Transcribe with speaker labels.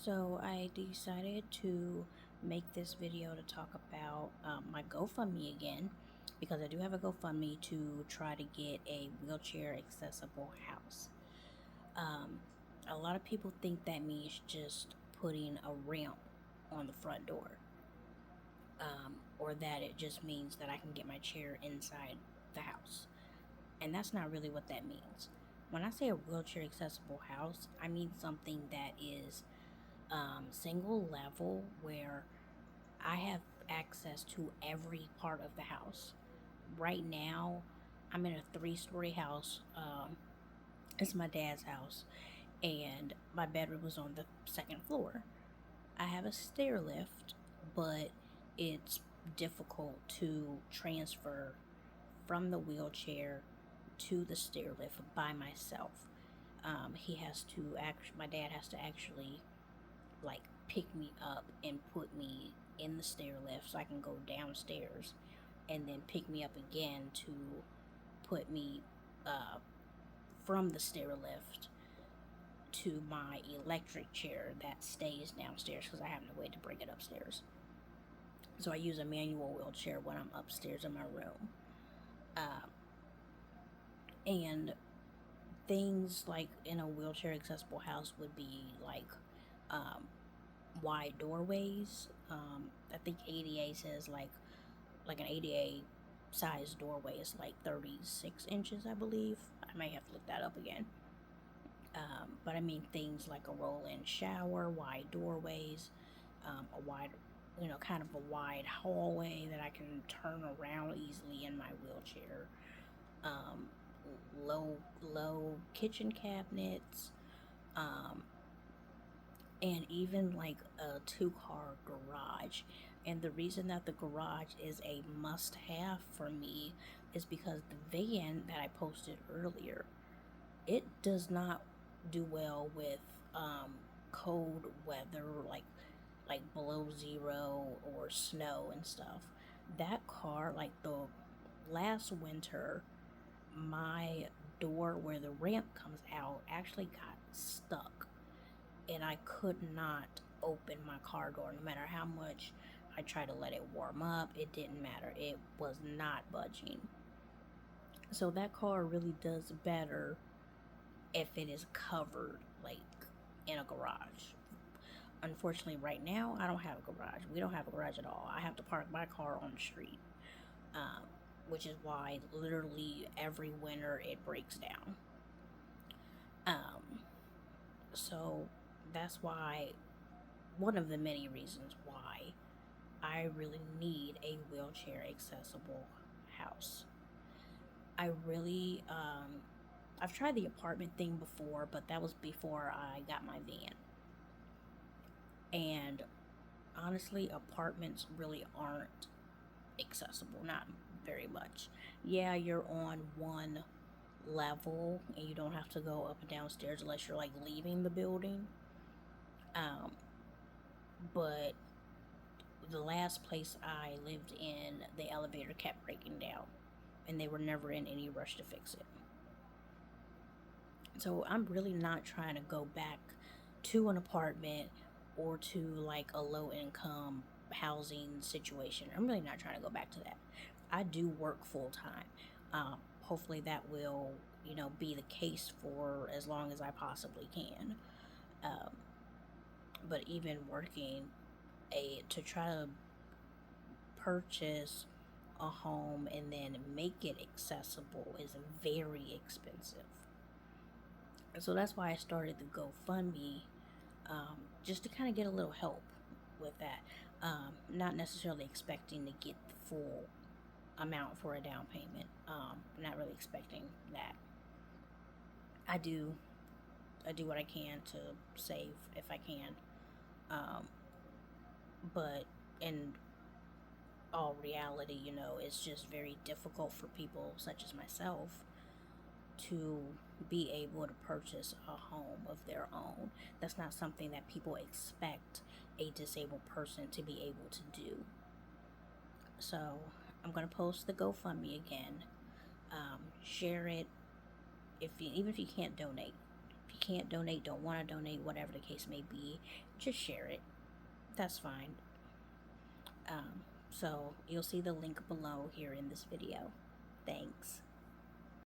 Speaker 1: So I decided to make this video to talk about my GoFundMe again, because I do have a GoFundMe to try to get a wheelchair accessible house. Um, a lot of people think that means just putting a ramp on the front door, or that it just means that I can get my chair inside the house. And that's not really what that means. When I say a wheelchair accessible house, I mean something that is single level, where I have access to every part of the house. Right now, I'm in a 3-story house. It's my dad's house, and my bedroom was on the second floor. I have a stair lift, but it's difficult to transfer from the wheelchair to the stair lift by myself. He has to my dad has to actually like pick me up and put me in the stair lift so I can go downstairs, and then pick me up again to put me from the stair lift to my electric chair that stays downstairs because I have no way to bring it upstairs. So I use a manual wheelchair when I'm upstairs in my room. And things like in a wheelchair accessible house would be like wide doorways. I think ADA says like an ADA size doorway is like 36 inches, I believe. I may have to look that up again. But I mean things like a roll-in shower, wide doorways, a wide, kind of a wide hallway that I can turn around easily in my wheelchair. Um, low kitchen cabinets, and even like a 2-car garage. And the reason that the garage is a must-have for me is because the van that I posted earlier, it does not do well with cold weather, like below zero or snow and stuff. That car, like the last winter, my door where the ramp comes out actually got stuck, and I could not open my car door. No matter how much I tried to let it warm up, it didn't matter. It was not budging. So that car really does better if it is covered, like in a garage. Unfortunately, right now, I don't have a garage. We don't have a garage at all. I have to park my car on the street, um, which is why literally every winter it breaks down. So that's why, one of the many reasons why I really need a wheelchair accessible house. I really, I've tried the apartment thing before, but that was before I got my van. And honestly, apartments really aren't accessible, not very much. Yeah, you're on one level and you don't have to go up and downstairs unless you're like leaving the building. But the last place I lived in, the elevator kept breaking down, and they were never in any rush to fix it. So I'm really not trying to go back to an apartment or to like a low income housing situation. I'm really not trying to go back to that. I do work full time. Hopefully that will, be the case for as long as I possibly can. But even working to try to purchase a home and then make it accessible is very expensive. So that's why I started the GoFundMe, just to kind of get a little help with that. Not necessarily expecting to get the full amount for a down payment. Not really expecting that. I do what I can to save if I can. But in all reality, it's just very difficult for people such as myself to be able to purchase a home of their own. That's not something that people expect a disabled person to be able to do. So I'm going to post the GoFundMe again. Share it even if you can't donate. If you can't donate, don't want to donate, whatever the case may be, just share it. That's fine. So you'll see the link below here in this video. Thanks.